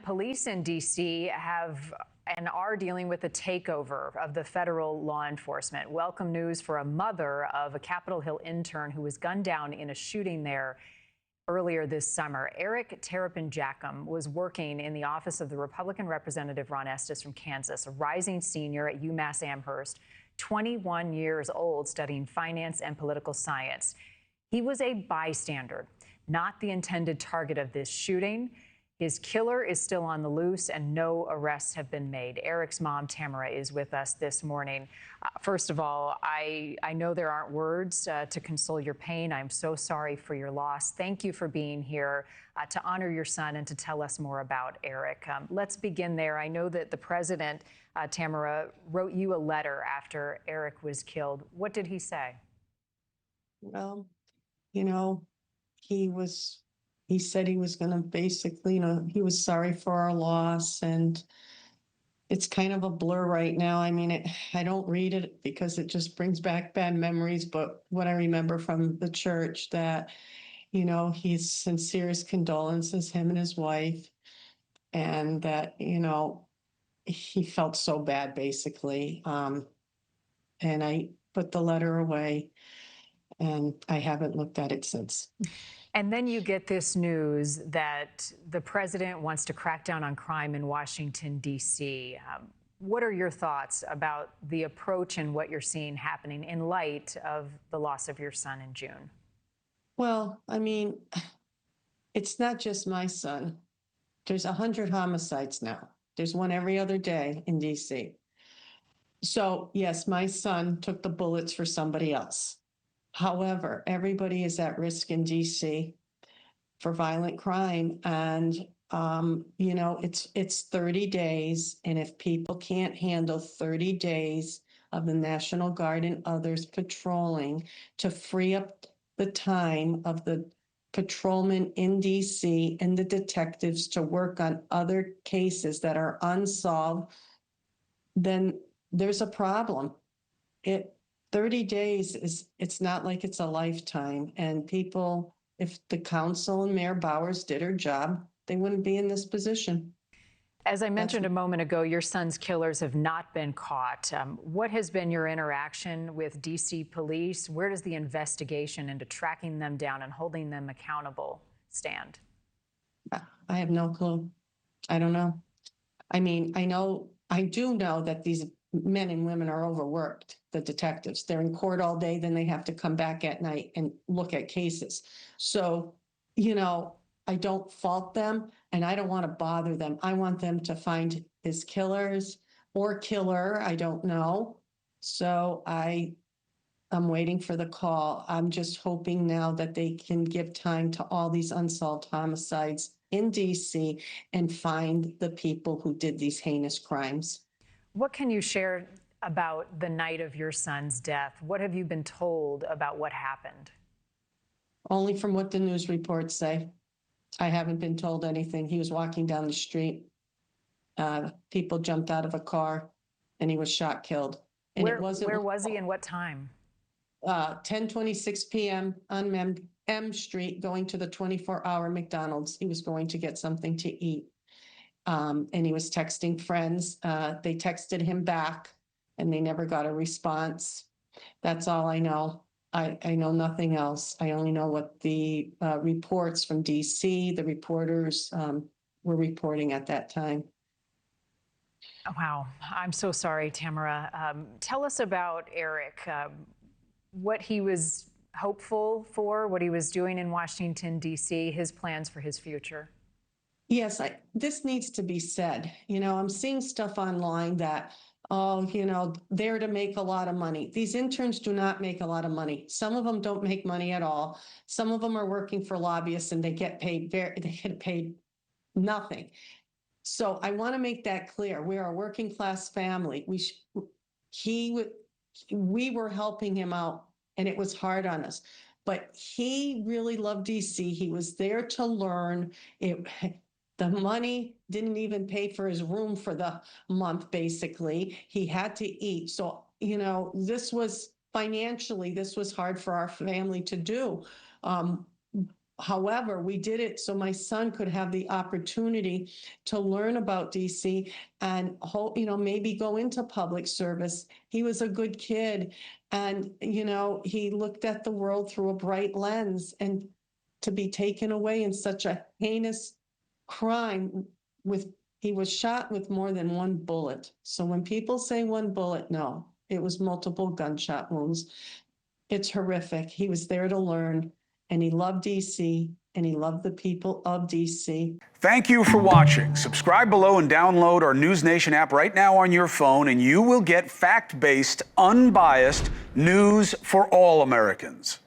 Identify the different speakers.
Speaker 1: And police in D.C. have and are dealing with a takeover of the federal law enforcement. Welcome news for a mother of a Capitol Hill intern who was gunned down in a shooting there earlier this summer. Eric Tarpinian-Jachym was working in the office of the Republican Representative Ron Estes from Kansas, a rising senior at UMass Amherst, 21 years old, studying finance and political science. He was a bystander, not the intended target of this shooting. His killer is still on the loose and no arrests have been made. Eric's mom, Tamara, is with us this morning. First of all, I know there aren't words to console your pain. I'm so sorry for your loss. Thank you for being here to honor your son and to tell us more about Eric. Let's begin there. I know that the president, Tamara, wrote you a letter after Eric was killed. What did he say?
Speaker 2: Well, you know, he said he was going to basically, he was sorry for our loss, and it's kind of a blur right now. I mean, I don't read it because it just brings back bad memories, but what I remember from the church that, he's sincerest condolences, him and his wife, and that, he felt so bad, basically. And I put the letter away, and I haven't looked at it since.
Speaker 1: And then you get this news that the president wants to crack down on crime in Washington, D.C. What are your thoughts about the approach and what you're seeing happening in light of the loss of your son in June?
Speaker 2: Well, I mean, it's not just my son. There's 100 homicides now. There's one every other day in D.C. So, yes, my son took the bullets for somebody else. However, everybody is at risk in D.C. for violent crime. And, it's 30 days. And if people can't handle 30 days of the National Guard and others patrolling to free up the time of the patrolmen in D.C. and the detectives to work on other cases that are unsolved, then there's a problem. 30 days it's not like it's a lifetime. And people, if the council and Mayor Bowers did her job, they wouldn't be in this position.
Speaker 1: As I mentioned a moment ago, your son's killers have not been caught. What has been your interaction with D.C. police? Where does the investigation into tracking them down and holding them accountable stand?
Speaker 2: I have no clue. I don't know. I mean, I do know that these men and women are overworked, the detectives. They're in court all day, then they have to come back at night and look at cases. So, I don't fault them and I don't want to bother them. I want them to find his killers or killer, I don't know. So I'm waiting for the call. I'm just hoping now that they can give time to all these unsolved homicides in DC and find the people who did these heinous crimes.
Speaker 1: What can you share about the night of your son's death? What have you been told about what happened?
Speaker 2: Only from what the news reports say. I haven't been told anything. He was walking down the street. People jumped out of a car and he was shot, killed. And
Speaker 1: where was he and what time?
Speaker 2: 10:26 p.m. on M Street, going to the 24-hour McDonald's. He was going to get something to eat. And he was texting friends. They texted him back and they never got a response. That's all I know. I know nothing else. I only know what the reports from DC, the reporters were reporting at that time.
Speaker 1: Wow. I'm so sorry, Tamara. Tell us about Eric, what he was hopeful for, what he was doing in Washington, D.C., his plans for his future.
Speaker 2: Yes, this needs to be said. I'm seeing stuff online that, they're to make a lot of money. These interns do not make a lot of money. Some of them don't make money at all. Some of them are working for lobbyists and they get paid nothing. So I want to make that clear. We are a working class family. We were helping him out and it was hard on us, but he really loved DC. He was there to learn. The money didn't even pay for his room for the month, basically. He had to eat. So, this was financially, this was hard for our family to do. However, we did it so my son could have the opportunity to learn about DC and hope, maybe go into public service. He was a good kid, and he looked at the world through a bright lens, and to be taken away in such a heinous crime he was shot with more than one bullet. So when people say one bullet, no, it was multiple gunshot wounds. It's horrific. He was there to learn, and he loved DC, and he loved the people of DC.
Speaker 3: Thank you for watching. Subscribe below and download our NewsNation app right now on your phone, and you will get fact-based, unbiased news for all Americans.